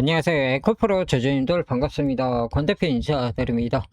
안녕하세요. 에코프로 제주님들 반갑습니다. 권 대표 인사드립니다.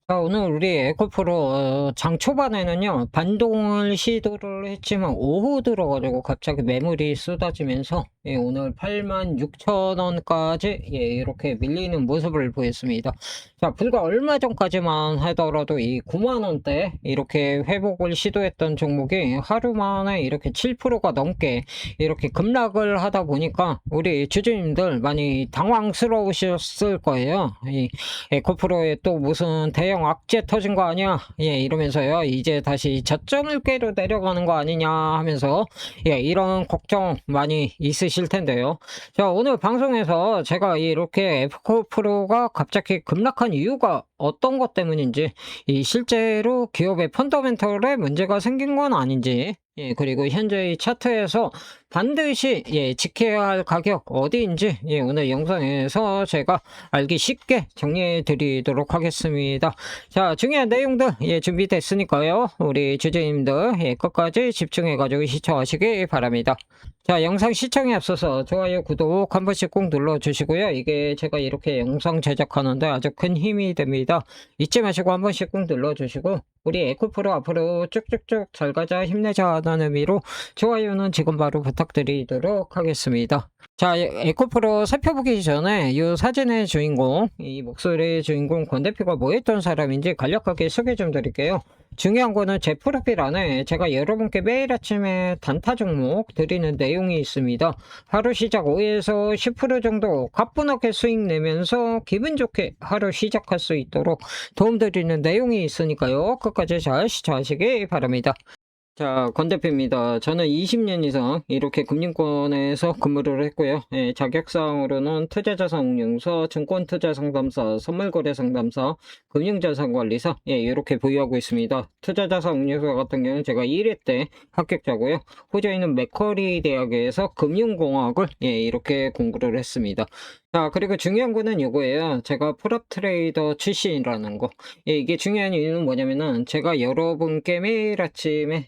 자, 오늘 우리 에코프로 장 초반에는요 반동을 시도를 했지만 오후 들어가지고 갑자기 매물이 쏟아지면서 오늘 86,000원까지 이렇게 밀리는 모습을 보였습니다. 자, 불과 얼마 전까지만 하더라도 이 9만원대 이렇게 회복을 시도했던 종목이 하루 만에 이렇게 7%가 넘게 이렇게 급락을 하다 보니까 우리 주주님들 많이 당황스러우셨을 거예요. 이 에코프로에 또 무슨 대형 악재 터진 거 아니야? 이러면서요. 이제 다시 저점을 깨로 내려가는 거 아니냐 하면서 이런 걱정 많이 있으실 텐데요. 자, 오늘 방송에서 제가 이렇게 에코프로가 갑자기 급락한 이유가 어떤 것 때문인지, 실제로 기업의 펀더멘털에 문제가 생긴 건 아닌지, 그리고 현재의 차트에서 반드시 지켜야 할 가격 어디인지 오늘 영상에서 제가 알기 쉽게 정리해 드리도록 하겠습니다. 자, 중요한 내용들 준비됐으니까요. 우리 주주님들 끝까지 집중해 가지고 시청하시기 바랍니다. 자, 영상 시청에 앞서서 좋아요, 구독 한 번씩 꼭 눌러주시고요. 이게 제가 이렇게 영상 제작하는데 아주 큰 힘이 됩니다. 잊지 마시고 한 번씩 꼭 눌러주시고, 우리 에코프로 앞으로 쭉쭉쭉 잘 가자, 힘내자 하는 의미로 좋아요는 지금 바로 부탁드리도록 하겠습니다. 자, 에코프로 살펴보기 전에 이 사진의 주인공, 이 목소리의 주인공 권 대표가 뭐 했던 사람인지 간략하게 소개 좀 드릴게요. 중요한 거는 제 프로필 안에 제가 여러분께 매일 아침에 단타 종목 드리는 내용이 있습니다. 하루 시작 5에서 10% 정도 가뿐하게 수익 내면서 기분 좋게 하루 시작할 수 있도록 도움드리는 내용이 있으니까요. 끝까지 잘 시청하시기 바랍니다. 자, 권 대표입니다. 저는 20년 이상 이렇게 금융권에서 근무를 했고요. 자격사항으로는 투자자산운용사, 증권투자상담사, 선물거래상담사, 금융자산관리사 이렇게 보유하고 있습니다. 투자자산운용사 같은 경우는 제가 1회 때 합격자고요. 호주에 있는 맥쿼리 대학에서 금융공학을 이렇게 공부를 했습니다. 자, 그리고 중요한 거는 이거예요. 제가 프랍 트레이더 출신이라는 거. 이게 중요한 이유는 뭐냐면은 제가 여러분께 매일 아침에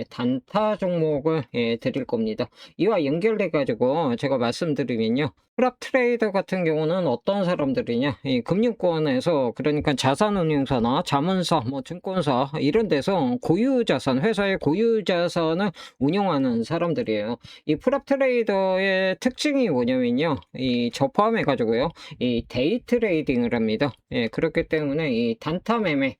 단타 종목을 드릴 겁니다. 이와 연결돼 가지고 제가 말씀드리면요. 프랍 트레이더 같은 경우는 어떤 사람들이냐, 금융권에서, 그러니까 자산운용사나 자문사, 뭐 증권사 이런 데서 고유자산, 회사의 고유자산을 운영하는 사람들이에요. 이 프랍 트레이더의 특징이 뭐냐면요, 저 포함해 가지고요, 이 데이 트레이딩을 합니다. 그렇기 때문에 이 단타 매매,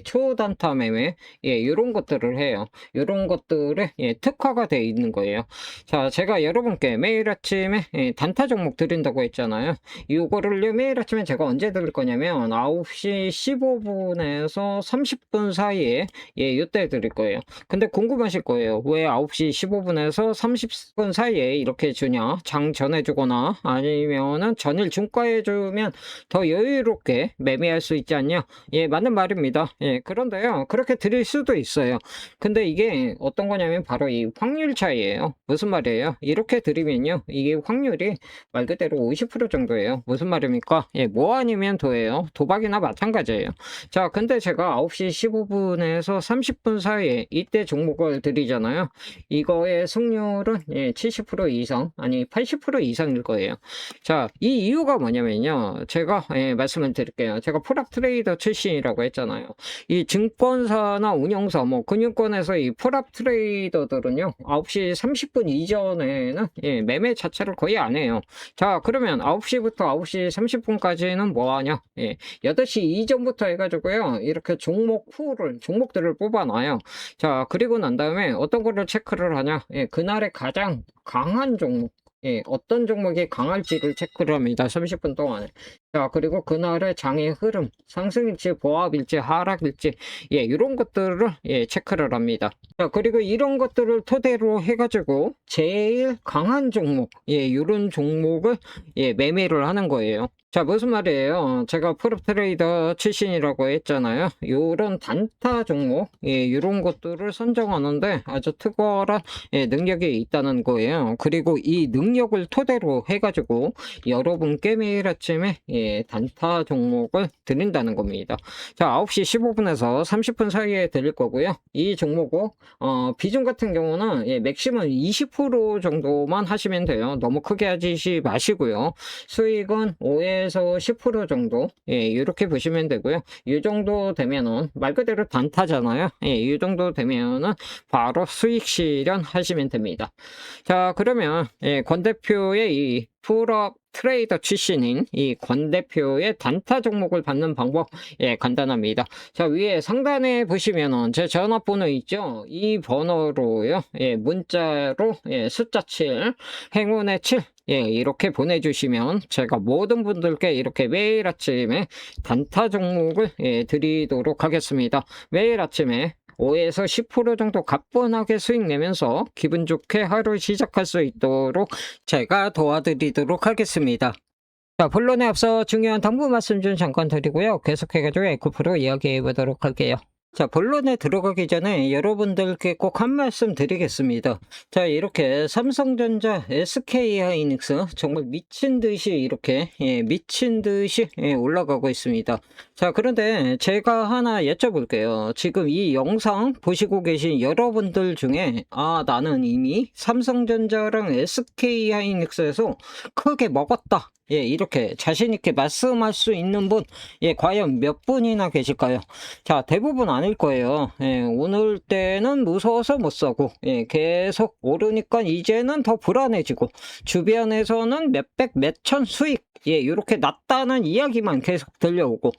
초단타 매매, 이런 것들을 해요. 이런 것들에 특화가 되어 있는 거예요. 자, 제가 여러분께 매일 아침에 단타 종목 드린다고 했잖아요. 이거를 매일 아침에 제가 언제 드릴 거냐면 9시 15분에서 30분 사이에 이때 드릴 거예요. 근데 궁금하실 거예요. 왜 9시 15분에서 30분 사이에 이렇게 주냐? 장 전에 주거나 아니면은 전일 중가에 주면 더 여유롭게 매매할 수 있지 않냐? 맞는 말입니다. 그런데요, 그렇게 드릴 수도 있어요. 근데 이게 어떤 거냐면 바로 이 확률 차이예요. 무슨 말이에요? 이렇게 드리면요, 이게 확률이 말 그대로 50% 정도예요. 무슨 말입니까? 뭐 아니면 도예요. 도박이나 마찬가지예요. 자, 근데 제가 9시 15분에서 30분 사이에 이때 종목을 드리잖아요. 이거의 승률은 70% 이상, 아니 80% 이상일 거예요. 자, 이 이유가 뭐냐면요, 제가 말씀을 드릴게요. 제가 프랍 트레이더 출신이라고 했잖아요. 이 증권사나 운용사, 뭐 금융권에서 이 프랍 트레이더들은요, 9시 30분 이전에는 매매 자체를 거의 안 해요. 자, 그러면 9시부터 9시 30분까지는 뭐 하냐? 8시 이전부터 해가지고요, 이렇게 종목들을 뽑아놔요. 자, 그리고 난 다음에 어떤 거를 체크를 하냐? 그날의 가장 강한 종목, 어떤 종목이 강할지를 체크를 합니다. 30분 동안에. 자, 그리고 그날의 장의 흐름, 상승일지, 보합일지, 하락일지, 이런 것들을 체크를 합니다. 자, 그리고 이런 것들을 토대로 해가지고 제일 강한 종목, 이런 종목을 매매를 하는 거예요. 자, 무슨 말이에요? 제가 프로 트레이더 출신이라고 했잖아요. 요런 단타 종목, 이런 것들을 선정하는데 아주 특별한 능력이 있다는 거예요. 그리고 이 능력을 토대로 해가지고 여러분께 매일 아침에 단타 종목을 드린다는 겁니다. 자, 9시 15분에서 30분 사이에 드릴 거고요. 이 종목은 비중 같은 경우는 맥시멈 20% 정도만 하시면 돼요. 너무 크게 하지 마시고요. 수익은 5에서 10% 정도 이렇게 보시면 되고요. 이 정도 되면은 말 그대로 단타잖아요. 이 정도 되면은 바로 수익 실현하시면 됩니다. 자, 그러면 권 대표의 이 풀업 트레이더 출신인 이 권 대표의 단타 종목을 받는 방법 간단합니다. 자, 위에 상단에 보시면은 제 전화번호 있죠? 이 번호로요. 문자로 숫자 7 행운의 7 이렇게 보내주시면 제가 모든 분들께 이렇게 매일 아침에 단타 종목을 드리도록 하겠습니다. 매일 아침에 5에서 10% 정도 가뿐하게 수익 내면서 기분 좋게 하루 시작할 수 있도록 제가 도와드리도록 하겠습니다. 자, 본론에 앞서 중요한 당부 말씀 좀 잠깐 드리고요. 계속해가지고 에코프로 이야기해 보도록 할게요. 자, 본론에 들어가기 전에 여러분들께 꼭 한 말씀 드리겠습니다. 자, 이렇게 삼성전자, SK하이닉스 정말 미친 듯이 이렇게 미친 듯이 올라가고 있습니다. 자, 그런데 제가 하나 여쭤볼게요. 지금 이 영상 보시고 계신 여러분들 중에 나는 이미 삼성전자랑 SK하이닉스에서 크게 먹었다. 이렇게 자신있게 말씀할 수 있는 분, 과연 몇 분이나 계실까요? 자, 대부분 아닐 거예요. 오늘 때는 무서워서 못 사고, 계속 오르니까 이제는 더 불안해지고, 주변에서는 몇백, 몇천 수익, 이렇게 났다는 이야기만 계속 들려오고,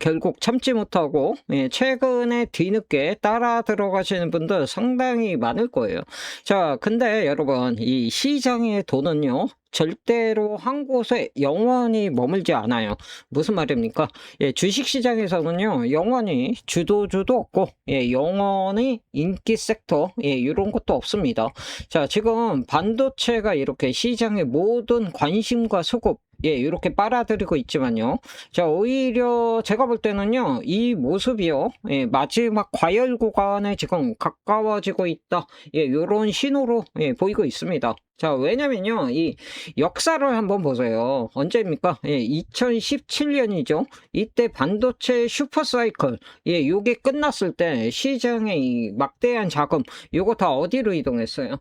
결국 참지 못하고, 최근에 뒤늦게 따라 들어가시는 분들 상당히 많을 거예요. 자, 근데 여러분, 이 시장의 돈은요, 절대로 한 곳에 영원히 머물지 않아요. 무슨 말입니까? 주식시장에서는요, 영원히 주도주도 없고, 영원히 인기 섹터, 이런 것도 없습니다. 자, 지금 반도체가 이렇게 시장의 모든 관심과 수급, 이렇게 빨아들이고 있지만요. 자, 오히려 제가 볼 때는요, 이 모습이요, 마지막 과열 구간에 지금 가까워지고 있다. 요런 신호로 보이고 있습니다. 자, 왜냐면요, 이 역사를 한번 보세요. 언제입니까? 2017년이죠. 이때 반도체 슈퍼사이클, 요게 끝났을 때 시장의 이 막대한 자금, 요거 다 어디로 이동했어요?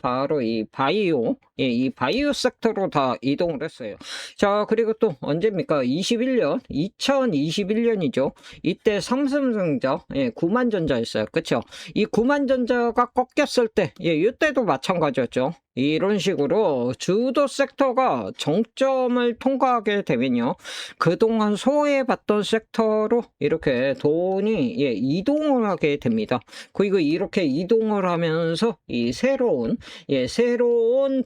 바로 이 바이오, 이 바이오 섹터로 다 이동을 했어요. 자, 그리고 또 언제입니까? 2021년이죠. 이때 삼성전자, 구만전자였어요. 그쵸? 이 구만전자가 꺾였을 때, 이때도 마찬가지였죠. 이런 식으로 주도 섹터가 정점을 통과하게 되면요, 그동안 소외받던 섹터로 이렇게 돈이 이동을 하게 됩니다. 그리고 이렇게 이동을 하면서 이 새로운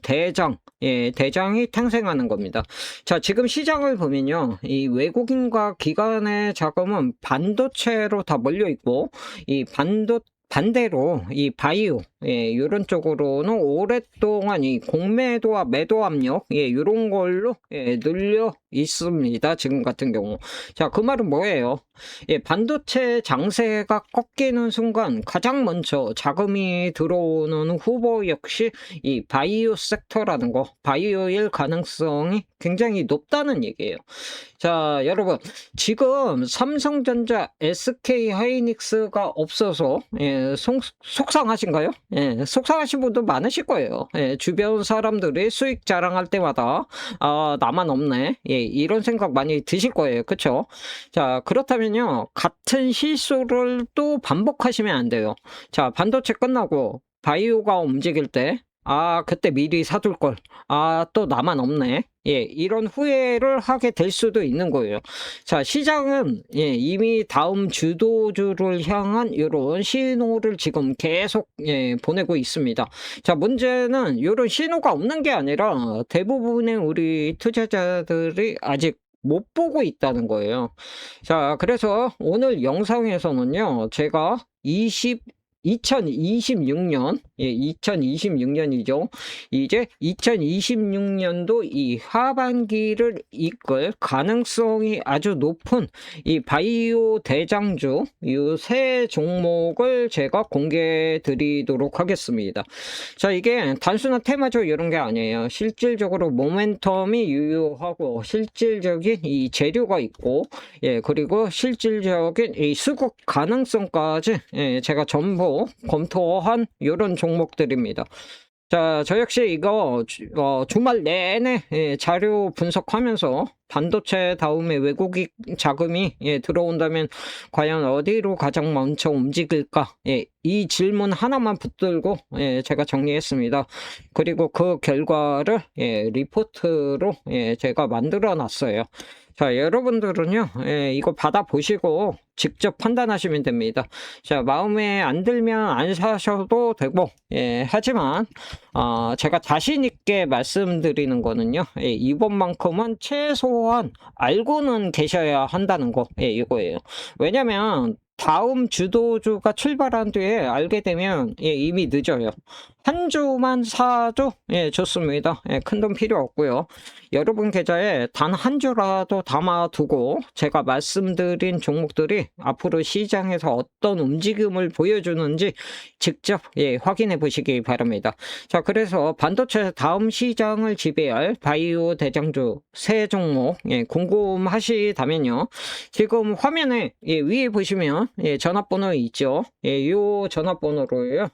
대장이 탄생하는 겁니다. 자, 지금 시장을 보면요, 이 외국인과 기관의 자금은 반도체로 다 몰려 있고, 반대로 이 바이오, 이런 쪽으로는 오랫동안 이 공매도와 매도 압력, 이런 걸로 눌려 있습니다. 지금 같은 경우. 자, 그 말은 뭐예요? 반도체 장세가 꺾이는 순간 가장 먼저 자금이 들어오는 후보 역시 이 바이오 섹터라는 거, 바이오일 가능성이 굉장히 높다는 얘기예요. 자, 여러분, 지금 삼성전자, SK하이닉스가 없어서 속상하신가요? 속상하신 분도 많으실 거예요. 주변 사람들이 수익 자랑할 때마다 나만 없네, 이런 생각 많이 드실 거예요. 그쵸? 자, 그렇다면요, 같은 실수를 또 반복하시면 안 돼요. 자, 반도체 끝나고 바이오가 움직일 때 그때 미리 사둘 걸. 또 나만 없네. 이런 후회를 하게 될 수도 있는 거예요. 자, 시장은 이미 다음 주도주를 향한 이런 신호를 지금 계속 보내고 있습니다. 자, 문제는 이런 신호가 없는 게 아니라 대부분의 우리 투자자들이 아직 못 보고 있다는 거예요. 자, 그래서 오늘 영상에서는요, 제가 2026년, 2026년이죠. 이제 2026년도 이 하반기를 이끌 가능성이 아주 높은 이 바이오 대장주 이 세 종목을 제가 공개해 드리도록 하겠습니다. 자, 이게 단순한 테마죠. 이런 게 아니에요. 실질적으로 모멘텀이 유효하고 실질적인 이 재료가 있고, 그리고 실질적인 이 수급 가능성까지 제가 전부 검토한 이런 종목들입니다. 자, 저 역시 이거 주말 내내 자료 분석하면서 반도체 다음에 외국인 자금이 들어온다면 과연 어디로 가장 먼저 움직일까? 이 질문 하나만 붙들고 제가 정리했습니다. 그리고 그 결과를 리포트로 제가 만들어 놨어요. 자, 여러분들은요, 이거 받아보시고 직접 판단하시면 됩니다. 자, 마음에 안 들면 안 사셔도 되고, 하지만, 제가 자신있게 말씀드리는 거는요, 이번만큼은 최소한 알고는 계셔야 한다는 거, 이거예요. 왜냐면, 다음 주도주가 출발한 뒤에 알게 되면 이미 늦어요. 한 주만 사도 좋습니다. 큰돈 필요 없고요. 여러분 계좌에 단 한 주라도 담아두고 제가 말씀드린 종목들이 앞으로 시장에서 어떤 움직임을 보여주는지 직접 확인해 보시기 바랍니다. 자, 그래서 반도체 다음 시장을 지배할 바이오 대장주 세 종목 궁금하시다면요. 지금 화면에 위에 보시면 전화번호 있죠. 이 전화번호로요.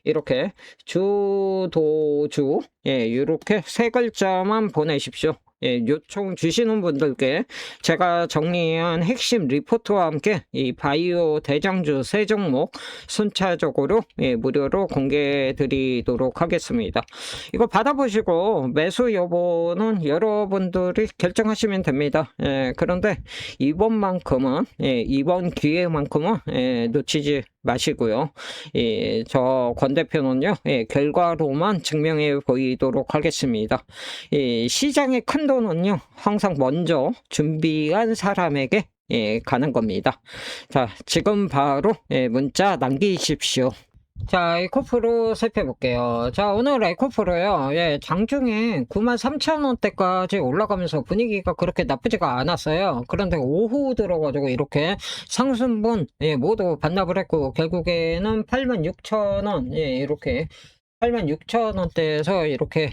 이렇게 주도주 이렇게 세 글자만 보내십시오. 요청 주시는 분들께 제가 정리한 핵심 리포트와 함께 이 바이오 대장주 세 종목 순차적으로 무료로 공개해 드리도록 하겠습니다. 이거 받아보시고 매수 여부는 여러분들이 결정하시면 됩니다. 그런데 이번만큼은 이번 기회만큼은 놓치지 마시고요. 저 권 대표는요, 결과로만 증명해 보이도록 하겠습니다. 시장의 큰 돈은요, 항상 먼저 준비한 사람에게 가는 겁니다. 자, 지금 바로 문자 남기십시오. 자, 에코프로 살펴볼게요. 자, 오늘 에코프로요. 장중에 93,000원대까지 올라가면서 분위기가 그렇게 나쁘지가 않았어요. 그런데 오후 들어가지고 이렇게 상승분 모두 반납을 했고 결국에는 86,000원 이렇게 86,000원대에서 이렇게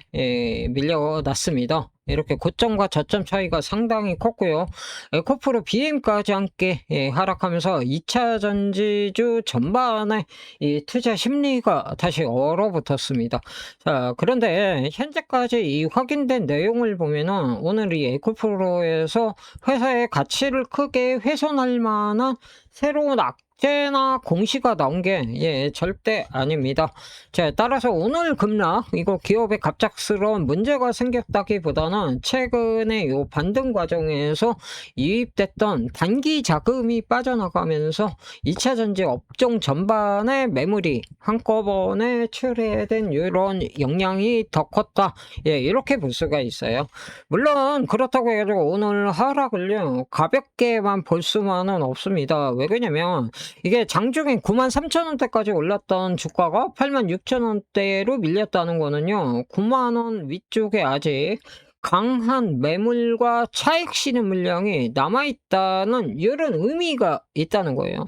밀려났습니다. 이렇게 고점과 저점 차이가 상당히 컸고요. 에코프로 BM까지 함께 하락하면서 2차 전지주 전반에 이 투자 심리가 다시 얼어붙었습니다. 자, 그런데 현재까지 이 확인된 내용을 보면은 오늘 이 에코프로에서 회사의 가치를 크게 훼손할 만한 새로운 악재나 공시가 나온 게 절대 아닙니다. 자, 따라서 오늘 급락 이거 기업에 갑작스러운 문제가 생겼다기보다는 최근에 요 반등 과정에서 유입됐던 단기 자금이 빠져나가면서 2차 전지 업종 전반의 매물이 한꺼번에 출회된 이런 영향이 더 컸다. 이렇게 볼 수가 있어요. 물론 그렇다고 해가지고 오늘 하락을요 가볍게만 볼 수만은 없습니다. 왜 그러냐면 이게 장중에 93,000원대까지 올랐던 주가가 86,000원대로 밀렸다는 거는요 9만원 위쪽에 아직 강한 매물과 차익 실현 물량이 남아있다는 이런 의미가 있다는 거예요.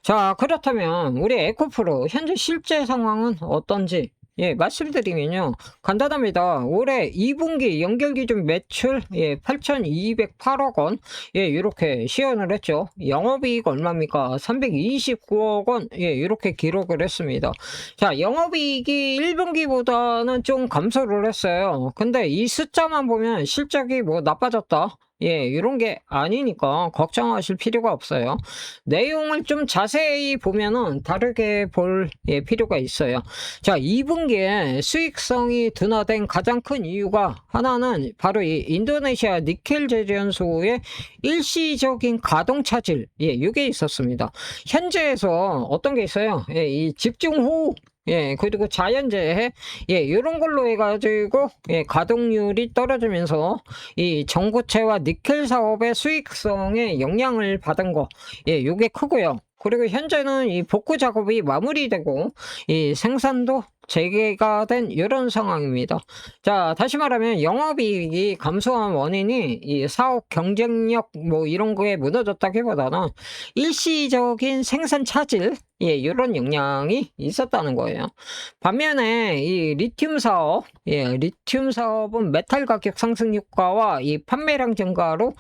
자, 그렇다면 우리 에코프로 현재 실제 상황은 어떤지 말씀드리면요. 간단합니다. 올해 2분기 연결 기준 매출 8,208억 원. 이렇게 시연을 했죠. 영업이익 얼마입니까? 329억 원. 이렇게 기록을 했습니다. 자, 영업이익이 1분기보다는 좀 감소를 했어요. 근데 이 숫자만 보면 실적이 뭐 나빠졌다. 이런 게 아니니까 걱정하실 필요가 없어요. 내용을 좀 자세히 보면은 다르게 볼 필요가 있어요. 자, 2분기에 수익성이 둔화된 가장 큰 이유가 하나는 바로 이 인도네시아 니켈 제련소의 일시적인 가동 차질, 이게 있었습니다. 현재에서 어떤 게 있어요? 이 집중호우, 그리고 자연재해, 이런 걸로 해가지고, 가동률이 떨어지면서, 이 전고체와 니켈 사업의 수익성에 영향을 받은 거, 요게 크고요. 그리고 현재는 이 복구 작업이 마무리되고 이 생산도 재개가 된 이런 상황입니다. 자, 다시 말하면 영업이익이 감소한 원인이 이 사업 경쟁력 뭐 이런 거에 무너졌다기보다는 일시적인 생산 차질, 이런 영향이 있었다는 거예요. 반면에 이 리튬 사업, 리튬 사업은 메탈 가격 상승 효과와 이 판매량 증가로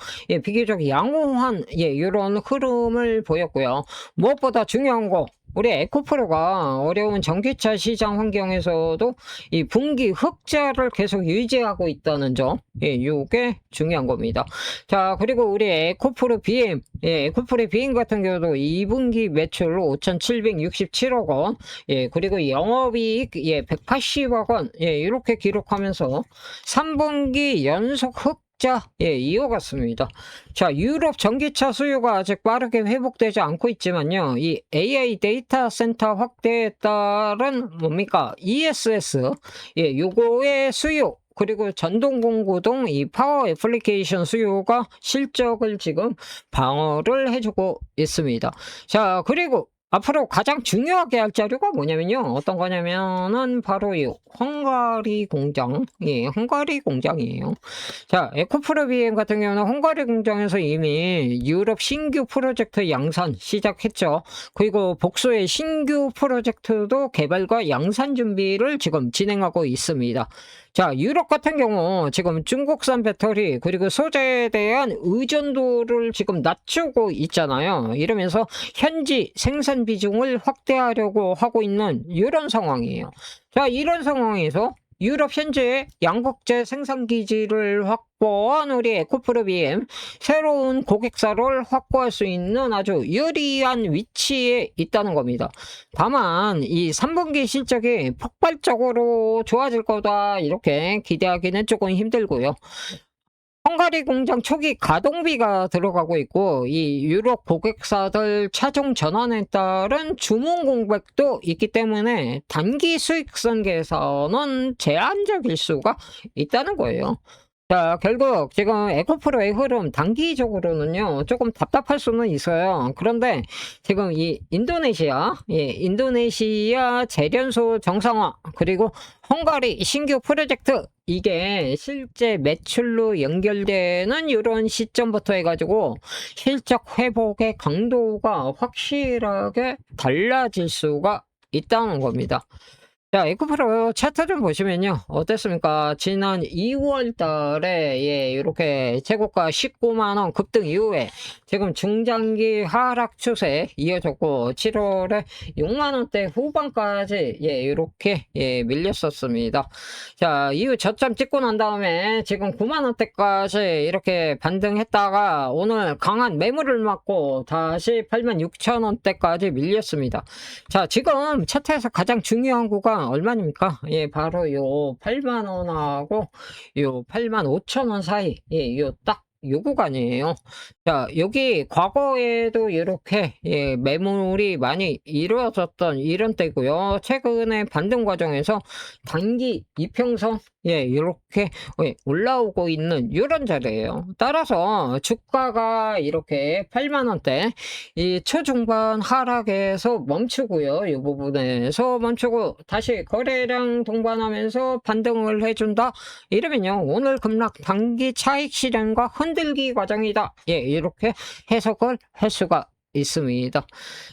비교적 양호한 이런 흐름을 보였고요. 무엇보다 중요한 거, 우리 에코프로가 어려운 전기차 시장 환경에서도 이 분기 흑자를 계속 유지하고 있다는 점, 요게 중요한 겁니다. 자, 그리고 우리 에코프로 BM, 에코프로 BM 같은 경우도 2분기 매출 5,767억 원, 그리고 영업이익 180억 원, 이렇게 기록하면서 3분기 연속 흑자 이어갔습니다. 자, 유럽 전기차 수요가 아직 빠르게 회복되지 않고 있지만요. 이 AI 데이터 센터 확대에 따른 뭡니까? ESS, 요거의 수요, 그리고 전동 공구동 이 파워 애플리케이션 수요가 실적을 지금 방어를 해주고 있습니다. 자, 그리고 앞으로 가장 중요하게 할 자료가 뭐냐면요. 어떤 거냐면은 바로 이 헝가리 공장, 헝가리 공장이에요. 자, 에코프로 BM 같은 경우는 헝가리 공장에서 이미 유럽 신규 프로젝트 양산 시작했죠. 그리고 복수의 신규 프로젝트도 개발과 양산 준비를 지금 진행하고 있습니다. 자, 유럽 같은 경우 지금 중국산 배터리 그리고 소재에 대한 의존도를 지금 낮추고 있잖아요. 이러면서 현지 생산 비중을 확대하려고 하고 있는 이런 상황이에요. 자, 이런 상황에서 유럽 현재 양극재 생산 기지를 확보한 우리 에코프로 BM 새로운 고객사를 확보할 수 있는 아주 유리한 위치에 있다는 겁니다. 다만 이 3분기 실적이 폭발적으로 좋아질 거다 이렇게 기대하기는 조금 힘들고요. 헝가리 공장 초기 가동비가 들어가고 있고 이 유럽 고객사들 차종 전환에 따른 주문 공백도 있기 때문에 단기 수익성 개선은 제한적일 수가 있다는 거예요. 자, 결국 지금 에코프로의 흐름 단기적으로는요 조금 답답할 수는 있어요. 그런데 지금 이 인도네시아 재련소 정상화 그리고 헝가리 신규 프로젝트 이게 실제 매출로 연결되는 이런 시점부터 해가지고 실적 회복의 강도가 확실하게 달라질 수가 있다는 겁니다. 자, 에코프로 차트 좀 보시면요. 어땠습니까? 지난 2월 달에, 이렇게 최고가 19만원 급등 이후에 지금 중장기 하락 추세 이어졌고, 7월에 6만원대 후반까지, 이렇게, 밀렸었습니다. 자, 이후 저점 찍고 난 다음에 지금 9만원대까지 이렇게 반등했다가 오늘 강한 매물을 맞고 다시 86,000원대까지 밀렸습니다. 자, 지금 차트에서 가장 중요한 구간 얼마입니까? 바로 요 8만원하고 요 85,000원 사이, 요 딱 요 구간이에요. 자, 여기 과거에도 이렇게 매물이 많이 이루어졌던 이런 때고요. 최근에 반등 과정에서 단기 이평선 이렇게 올라오고 있는 이런 자리예요. 따라서 주가가 이렇게 8만원대 이 초중반 하락에서 멈추고요. 이 부분에서 멈추고 다시 거래량 동반하면서 반등을 해준다. 이러면요 오늘 급락 단기 차익 실현과 흔들기 과정이다. 이렇게 해석을 할 수가 있습니다.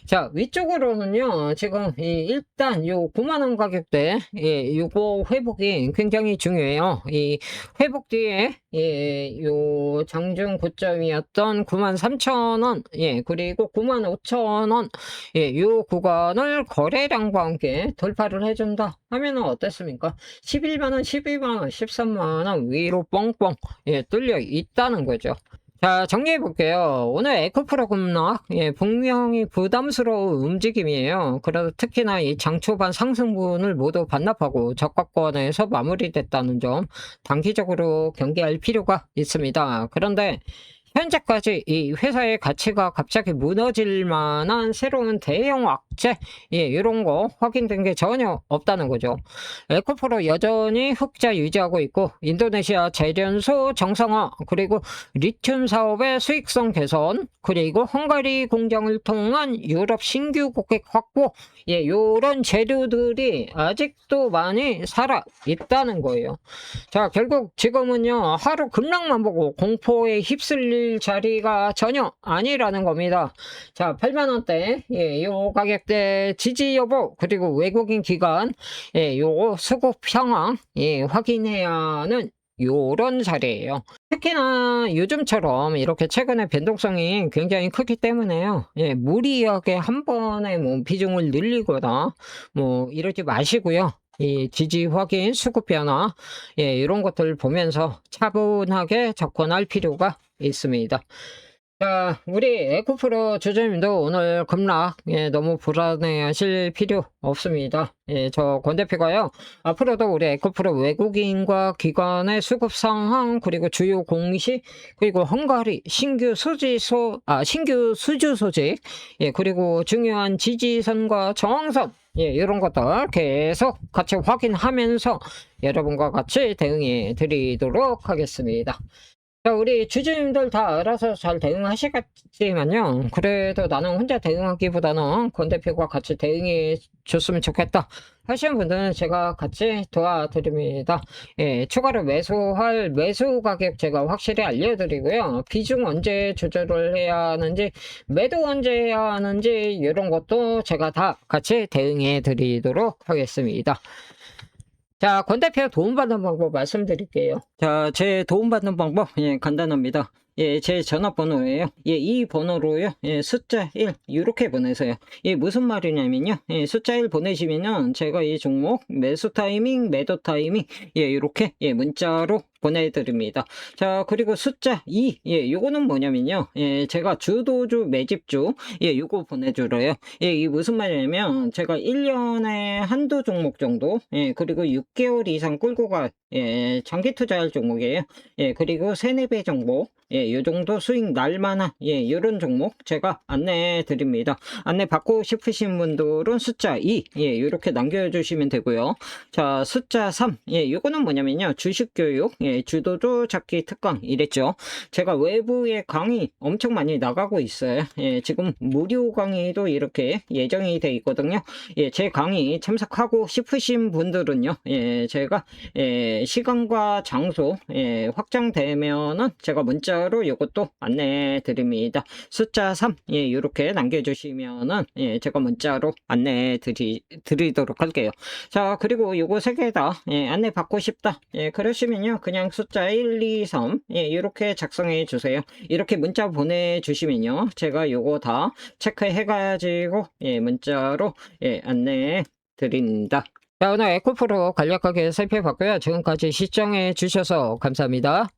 자, 위쪽으로는요 지금 일단 요 9만원 가격대 요거 회복이 굉장히 중요해요. 이 회복 뒤에 요 장중 고점이었던 93,000원 그리고 95,000원 요 구간을 거래량과 함께 돌파를 해준다 하면은 어땠습니까? 11만원 12만원 13만원 위로 뻥뻥 뚫려 있다는 거죠. 자, 정리해 볼게요. 오늘 에코프로 급락, 분명히 부담스러운 움직임이에요. 그래도 특히나 이 장 초반 상승분을 모두 반납하고 저가권에서 마무리됐다는 점 단기적으로 경계할 필요가 있습니다. 그런데 현재까지 이 회사의 가치가 갑자기 무너질 만한 새로운 대형 흑재, 이런 거 확인된 게 전혀 없다는 거죠. 에코프로 여전히 흑자 유지하고 있고, 인도네시아 재련소 정상화, 그리고 리튬 사업의 수익성 개선, 그리고 헝가리 공장을 통한 유럽 신규 고객 확보, 요런 재료들이 아직도 많이 살아 있다는 거예요. 자, 결국 지금은요, 하루 급락만 보고 공포에 휩쓸릴 자리가 전혀 아니라는 겁니다. 자, 8만원대, 요 가격대 지지 여부, 그리고 외국인 기관, 요 수급 상황, 확인해야 하는 요런 자리예요. 특히나 요즘처럼 이렇게 최근에 변동성이 굉장히 크기 때문에요. 무리하게 한 번에 뭐 비중을 늘리거나 뭐 이러지 마시고요. 이 지지 확인, 수급 변화, 이런 것들을 보면서 차분하게 접근할 필요가 있습니다. 자, 우리 에코프로 주주님도 오늘 급락, 너무 불안해하실 필요 없습니다. 저 권 대표가요, 앞으로도 우리 에코프로 외국인과 기관의 수급 상황, 그리고 주요 공시, 그리고 헝가리 신규 신규 수주 소식, 그리고 중요한 지지선과 저항선, 이런 것들 계속 같이 확인하면서 여러분과 같이 대응해 드리도록 하겠습니다. 자, 우리 주주님들 다 알아서 잘 대응하시겠지만요. 그래도 나는 혼자 대응하기보다는 권 대표가 같이 대응해 줬으면 좋겠다 하시는 분들은 제가 같이 도와드립니다. 추가로 매수할 매수 가격 제가 확실히 알려드리고요. 비중 언제 조절을 해야 하는지, 매도 언제 해야 하는지, 이런 것도 제가 다 같이 대응해 드리도록 하겠습니다. 자, 권 대표 도움받는 방법 말씀드릴게요. 자, 제 도움받는 방법, 간단합니다. 제 전화번호예요. 이 번호로요. 숫자 1 이렇게 보내세요. 무슨 말이냐면요. 숫자 1 보내시면은 제가 이 종목 매수 타이밍, 매도 타이밍 이렇게 문자로 보내드립니다. 자, 그리고 숫자 2, 요거는 뭐냐면요. 제가 주도주, 매집주, 요거 보내주래요. 이게 무슨 말이냐면, 제가 1년에 한두 종목 정도, 그리고 6개월 이상 끌고 가, 장기 투자할 종목이에요. 그리고 3, 4배 정도, 요 정도 수익 날만한, 요런 종목 제가 안내해 드립니다. 안내 받고 싶으신 분들은 숫자 2, 요렇게 남겨주시면 되고요. 자, 숫자 3, 요거는 뭐냐면요. 주식교육, 주도주 찾기 특강 이랬죠. 제가 외부에 강의 엄청 많이 나가고 있어요. 지금 무료 강의도 이렇게 예정이 돼 있거든요. 제 강의 참석하고 싶으신 분들은요. 제가 시간과 장소 확정되면은 제가 문자로 이것도 안내해 드립니다. 숫자 3 이렇게 남겨주시면은 제가 문자로 안내해 드리도록 할게요. 자, 그리고 요거 3개 다 안내 받고 싶다. 그러시면요. 그냥 숫자 1, 2, 3 이렇게 작성해 주세요. 이렇게 문자 보내주시면요. 제가 요거 다 체크해 가지고 문자로 안내해 드립니다. 자, 오늘 에코프로 간략하게 살펴봤고요. 지금까지 시청해 주셔서 감사합니다.